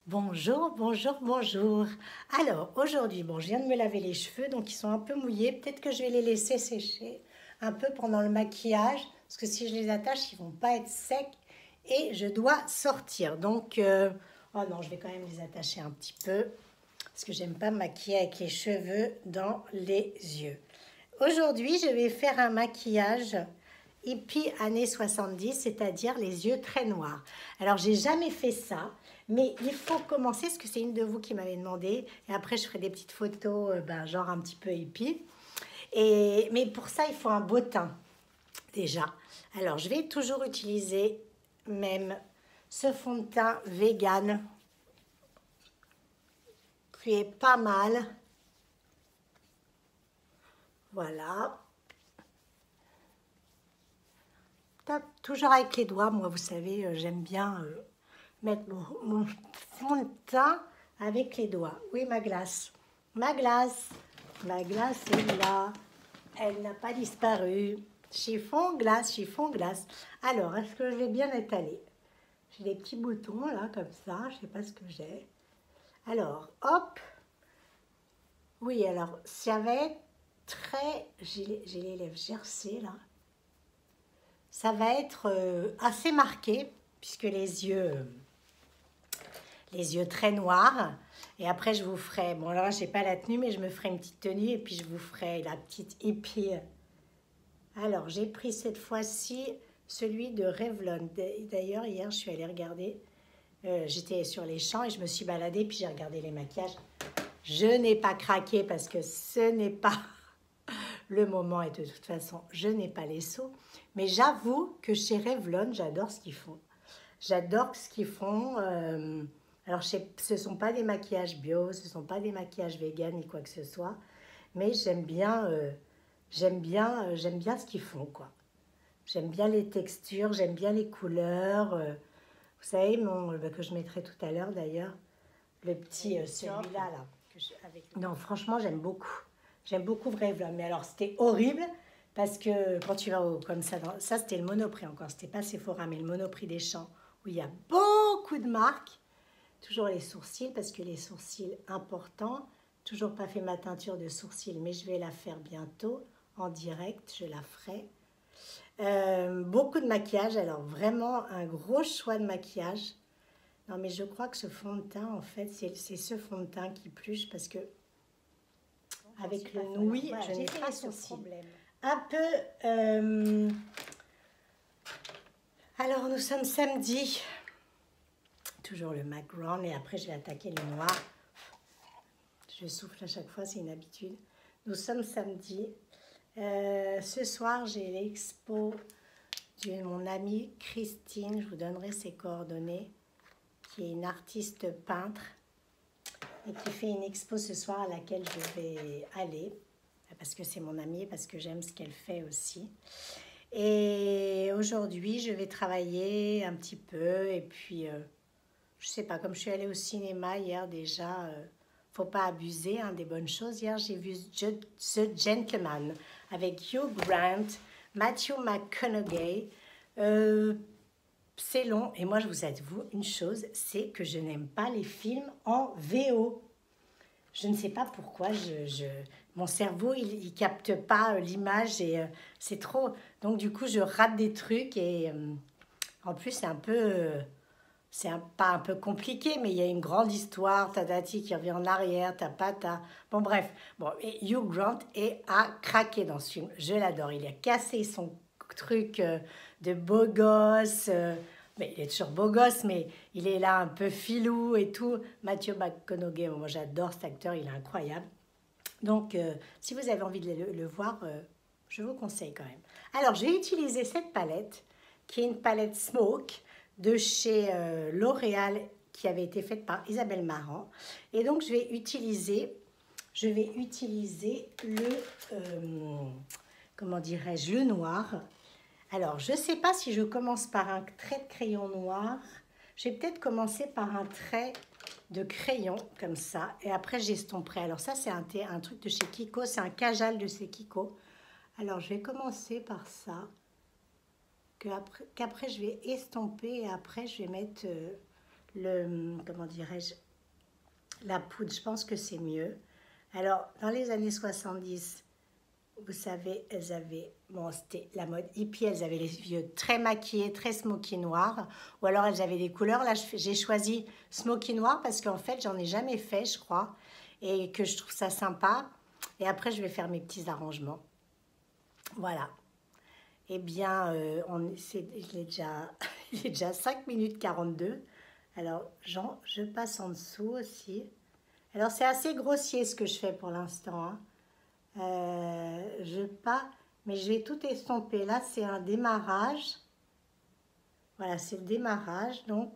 Bonjour, bonjour, bonjour. Alors, aujourd'hui, bon, je viens de me laver les cheveux, donc ils sont un peu mouillés. Peut-être que je vais les laisser sécher un peu pendant le maquillage, parce que si je les attache, ils vont pas être secs et je dois sortir. Donc, oh non, je vais quand même les attacher un petit peu, parce que j'aime pas me maquiller avec les cheveux dans les yeux. Aujourd'hui, je vais faire un maquillage hippie années 70, c'est-à-dire les yeux très noirs. Alors, j'ai jamais fait ça, mais il faut commencer, parce que c'est une de vous qui m'avait demandé, et après, je ferai des petites photos, genre un petit peu hippie. Mais pour ça, il faut un beau teint, déjà. Alors, je vais toujours utiliser même ce fond de teint vegan, qui est pas mal. Voilà. Tape toujours avec les doigts. Moi, vous savez, j'aime bien mettre mon fond de teint avec les doigts. Oui, ma glace. Ma glace. Ma glace est là. Elle n'a pas disparu. Chiffon, glace, chiffon, glace. Alors, est-ce que je vais bien étaler? J'ai des petits boutons là, comme ça. Je ne sais pas ce que j'ai. Alors, hop. Oui, alors, ça va être très... J'ai les lèvres gercées là. Ça va être assez marqué, puisque les yeux très noirs. Et après, je vous ferai, bon alors, je n'ai pas la tenue, mais je me ferai une petite tenue et puis je vous ferai la petite hippie. Alors, j'ai pris cette fois-ci celui de Revlon. D'ailleurs, hier, je suis allée regarder. J'étais sur les champs et je me suis baladée, puis j'ai regardé les maquillages. Je n'ai pas craqué parce que ce n'est pas le moment et de toute façon, je n'ai pas les sous. Mais j'avoue que chez Revlon, j'adore ce qu'ils font. J'adore ce qu'ils font. Alors, ce ne sont pas des maquillages bio, ce ne sont pas des maquillages vegan ni quoi que ce soit. Mais j'aime bien ce qu'ils font, quoi. J'aime bien les textures, j'aime bien les couleurs. Vous savez, que je mettrai tout à l'heure d'ailleurs, le petit, celui-là, là. Non, franchement, j'aime beaucoup. J'aime beaucoup Revlon. Mais alors, c'était horrible parce que quand tu vas comme ça, ça c'était le Monoprix encore, c'était pas Sephora, mais le Monoprix des Champs, où il y a beaucoup de marques. Toujours les sourcils, parce que les sourcils, importants. Toujours pas fait ma teinture de sourcils, mais je vais la faire bientôt en direct, je la ferai. Beaucoup de maquillage, alors vraiment un gros choix de maquillage. Non, mais je crois que ce fond de teint, en fait, c'est ce fond de teint qui pluche parce que avec le nouilles, voilà, je n'ai pas ce problème. Un peu. Alors, nous sommes samedi. Toujours le MAC Brown et après, je vais attaquer le noir. Je souffle à chaque fois, c'est une habitude. Nous sommes samedi. Ce soir, j'ai l'expo de mon amie Christine. Je vous donnerai ses coordonnées, qui est une artiste peintre et qui fait une expo ce soir à laquelle je vais aller parce que c'est mon amie, parce que j'aime ce qu'elle fait aussi. Et aujourd'hui, je vais travailler un petit peu et puis, je sais pas, comme je suis allée au cinéma hier déjà, faut pas abuser hein, des bonnes choses. Hier, j'ai vu The Gentleman avec Hugh Grant, Matthew McConaughey. C'est long et moi, je vous avoue une chose, c'est que je n'aime pas les films en VO. Je ne sais pas pourquoi, mon cerveau, il capte pas l'image et c'est trop. Donc du coup, je rate des trucs et en plus, c'est un peu, pas un peu compliqué, mais il y a une grande histoire. T'as Dati qui revient en arrière, t'as pas, t'as... Bon bref, bon, et Hugh Grant est à craquer dans ce film. Je l'adore. Il a cassé son truc de beau gosse. Mais il est toujours beau gosse, mais il est là un peu filou et tout. Matthew McConaughey, moi j'adore cet acteur, il est incroyable. Donc, si vous avez envie de le voir, je vous conseille quand même. Alors, j'ai utilisé cette palette, qui est une palette Smoke de chez L'Oréal, qui avait été faite par Isabelle Marant. Et donc, je vais utiliser le, comment dirais-je, le noir. Alors, je ne sais pas si je commence par un trait de crayon noir. Je vais peut-être commencer par un trait de crayon, comme ça. Et après, j'estomperai. Alors ça, c'est un truc de chez Kiko. C'est un Kajal de chez Kiko. Alors, je vais commencer par ça. Qu'après, je vais estomper. Et après, je vais mettre comment dirais-je, la poudre. Je pense que c'est mieux. Alors, dans les années 70, vous savez, elles avaient, bon, c'était la mode hippie, elles avaient les yeux très maquillés, très smoky noir, ou alors elles avaient des couleurs. Là, j'ai choisi smoky noir parce qu'en fait, j'en ai jamais fait, je crois, et que je trouve ça sympa. Et après, je vais faire mes petits arrangements. Voilà. Eh bien, il est déjà, il est déjà 5 minutes 42. Alors, Jean, je passe en dessous aussi. Alors, c'est assez grossier ce que je fais pour l'instant, hein. Je pas, mais je vais tout estomper. Là, c'est un démarrage. Voilà, c'est le démarrage. Donc,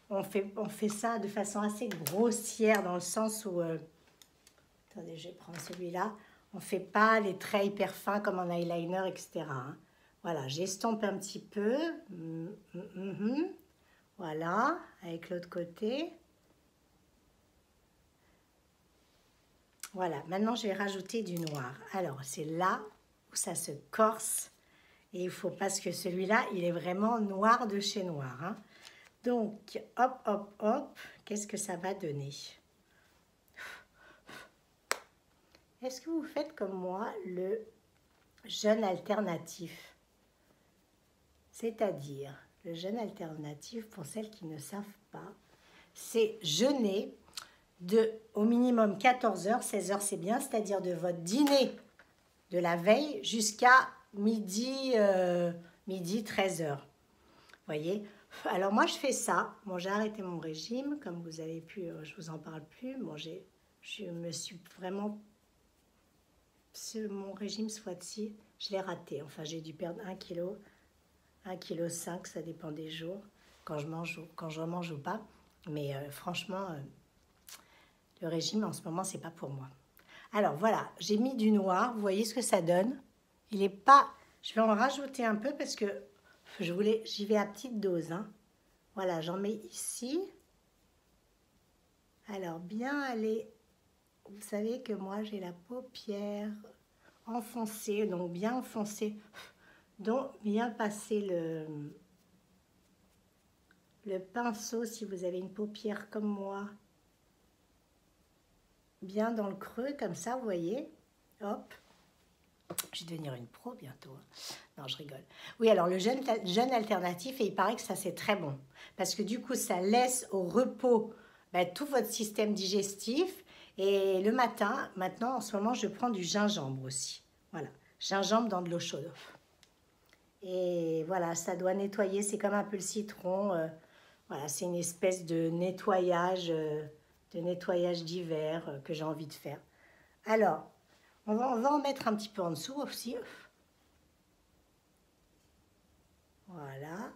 on fait ça de façon assez grossière dans le sens où... attendez, je vais prendre celui-là. On ne fait pas les traits hyper fins comme en eyeliner, etc., hein. Voilà, j'estompe un petit peu. Voilà, avec l'autre côté. Voilà, maintenant je vais rajouter du noir. Alors, c'est là où ça se corse. Et il faut, parce que celui-là, il est vraiment noir de chez noir, hein. Donc, hop, hop, hop, qu'est-ce que ça va donner? Est-ce que vous faites comme moi le jeûne alternatif? C'est-à-dire, le jeûne alternatif, pour celles qui ne savent pas, c'est jeûner de au minimum 14 heures, 16 heures c'est bien, c'est-à-dire de votre dîner de la veille jusqu'à midi, midi 13 heures. Voyez? Alors moi je fais ça. Bon, j'ai arrêté mon régime, comme vous avez pu, je vous en parle plus. Bon, je me suis vraiment, mon régime ce fois-ci, je l'ai raté. Enfin, j'ai dû perdre 1 kg, 1,5 kg, ça dépend des jours, quand je mange ou pas. Mais franchement, le régime en ce moment, c'est pas pour moi. Alors voilà, j'ai mis du noir, vous voyez ce que ça donne. Il est pas, je vais en rajouter un peu parce que j'y vais à petite dose, hein. Voilà, j'en mets ici. Alors bien aller, vous savez que moi j'ai la paupière enfoncée, donc bien enfoncée, donc bien passer le pinceau si vous avez une paupière comme moi, bien dans le creux comme ça, vous voyez, hop. Je vais devenir une pro bientôt, hein. Non, je rigole. Oui, alors le jeûne alternatif, et il paraît que ça c'est très bon. Parce que du coup, ça laisse au repos tout votre système digestif. Et le matin, maintenant, en ce moment, je prends du gingembre aussi. Voilà, gingembre dans de l'eau chaude. Et voilà, ça doit nettoyer, c'est comme un peu le citron. Voilà, c'est une espèce de nettoyage d'hiver que j'ai envie de faire. Alors, on va en mettre un petit peu en dessous aussi. Voilà.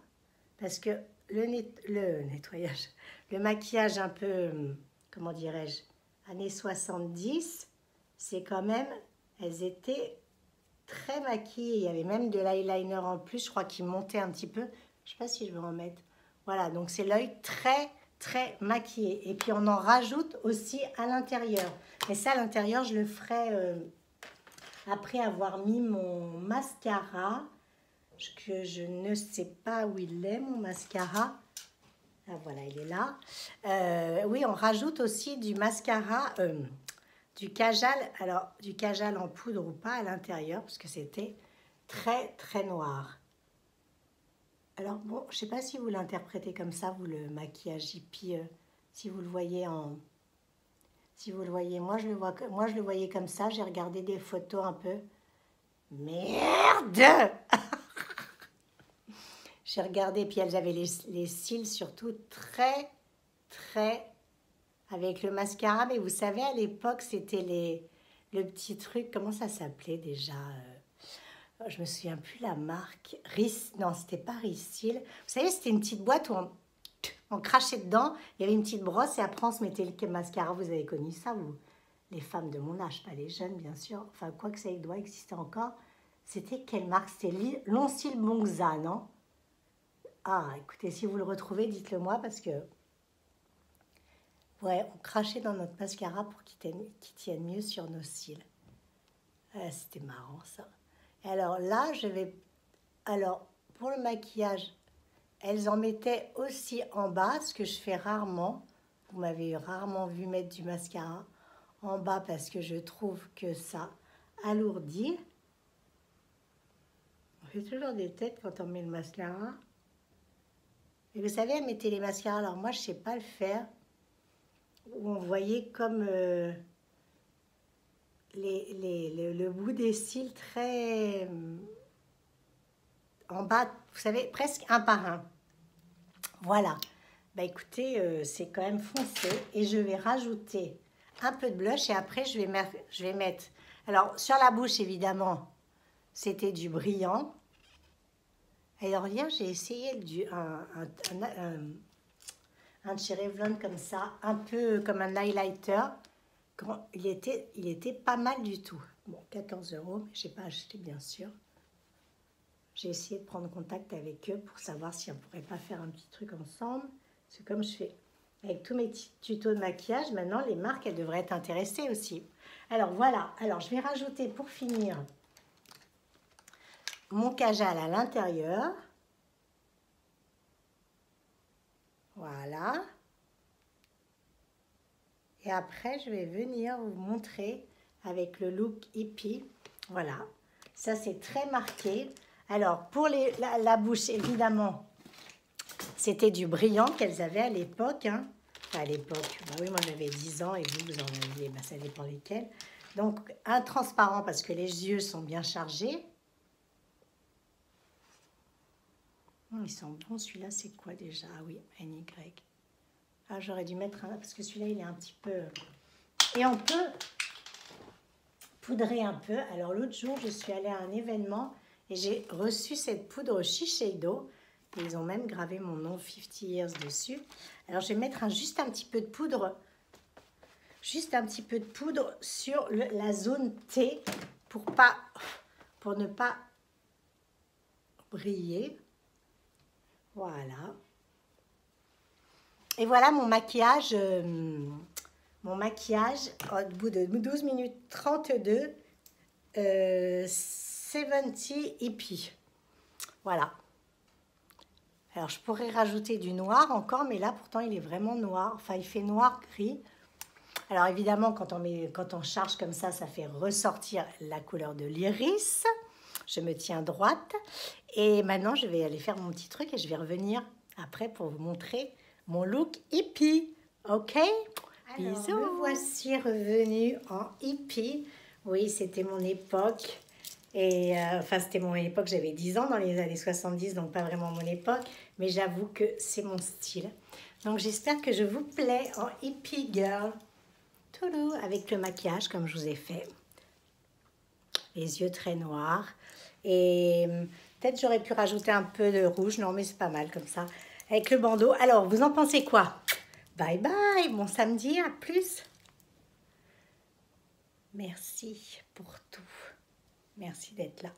Parce que le nettoyage, le maquillage un peu, comment dirais-je, années 70, c'est quand même, elles étaient très maquillées. Il y avait même de l'eyeliner en plus, je crois qu'il montait un petit peu. Je ne sais pas si je vais en mettre. Voilà, donc c'est l'œil très, très maquillé. Et puis on en rajoute aussi à l'intérieur. Mais ça, à l'intérieur, je le ferai après avoir mis mon mascara, que je ne sais pas où il est, mon mascara. Ah, voilà, il est là. Oui, on rajoute aussi du mascara, du kajal. Alors, du kajal en poudre ou pas à l'intérieur, parce que c'était très, très noir. Alors, bon, je ne sais pas si vous l'interprétez comme ça, vous, le maquillage hippie, si vous le voyez en... Si vous le voyez, moi je le voyais comme ça, j'ai regardé des photos un peu. Merde! J'ai regardé, puis elles avaient les cils surtout très, très... avec le mascara. Mais vous savez, à l'époque, c'était le petit truc, comment ça s'appelait déjà? Je me souviens plus la marque. Non, c'était pas Rissil. Vous savez, c'était une petite boîte où on crachait dedans. Il y avait une petite brosse et après on se mettait le mascara. Vous avez connu ça, vous? Les femmes de mon âge, pas les jeunes, bien sûr. Enfin, quoi que ça doit exister encore. C'était quelle marque? C'était Longcil Bongza, non? Ah, écoutez, si vous le retrouvez, dites-le moi parce que... Ouais, on crachait dans notre mascara pour qu'il tienne mieux sur nos cils. C'était marrant, ça. Et alors là, alors, pour le maquillage, elles en mettaient aussi en bas, ce que je fais rarement. Vous m'avez rarement vu mettre du mascara en bas parce que je trouve que ça alourdit. On fait toujours des têtes quand on met le mascara. Et vous savez, elles mettaient les mascaras. Alors moi, je ne sais pas le faire. Où on voyait comme le bout des cils très en bas, vous savez, presque un par un. Voilà. Bah écoutez, c'est quand même foncé. Et je vais rajouter un peu de blush et après je vais mettre... Alors sur la bouche évidemment, c'était du brillant. Alors hier j'ai essayé un de chez Revlon comme ça, un peu comme un highlighter. Quand il était pas mal du tout. Bon, 14 €, mais je n'ai pas acheté bien sûr. J'ai essayé de prendre contact avec eux pour savoir si on ne pourrait pas faire un petit truc ensemble. C'est comme je fais avec tous mes petits tutos de maquillage, maintenant les marques, elles devraient être intéressées aussi. Alors voilà, alors je vais rajouter pour finir mon kajal à l'intérieur. Voilà. Et après, je vais venir vous montrer avec le look hippie. Voilà, ça c'est très marqué. Alors pour la bouche, évidemment, c'était du brillant qu'elles avaient à l'époque. Hein. Enfin, à l'époque, bah oui, moi j'avais 10 ans et vous en aviez, bah, ça dépend lesquels. Donc un transparent parce que les yeux sont bien chargés. Ils sont bons, celui-là c'est quoi déjà? Ah oui, NY. Ah, j'aurais dû mettre un, parce que celui-là il est un petit peu... Et on peut poudrer un peu. Alors l'autre jour, je suis allée à un événement et j'ai reçu cette poudre Shiseido. Ils ont même gravé mon nom 50 Years dessus. Alors je vais mettre juste un petit peu de poudre. Juste un petit peu de poudre sur la zone T pour ne pas briller. Voilà. Et voilà mon maquillage. Au bout de 12 minutes 32, 70 hippie. Voilà. Alors, je pourrais rajouter du noir encore, mais là, pourtant, il est vraiment noir. Enfin, il fait noir-gris. Alors, évidemment, quand on charge comme ça fait ressortir la couleur de l'iris. Je me tiens droite. Et maintenant, je vais aller faire mon petit truc et je vais revenir après pour vous montrer mon look hippie. OK? Alors, bisous. Me voici revenue en hippie. Oui, c'était mon époque. Et enfin, c'était mon époque, j'avais 10 ans dans les années 70, donc pas vraiment mon époque. Mais j'avoue que c'est mon style. Donc, j'espère que je vous plais en hippie girl. Toulou, avec le maquillage, comme je vous ai fait. Les yeux très noirs. Et peut-être j'aurais pu rajouter un peu de rouge. Non, mais c'est pas mal comme ça. Avec le bandeau. Alors, vous en pensez quoi? Bye bye, bon samedi, à plus. Merci pour tout. Merci d'être là.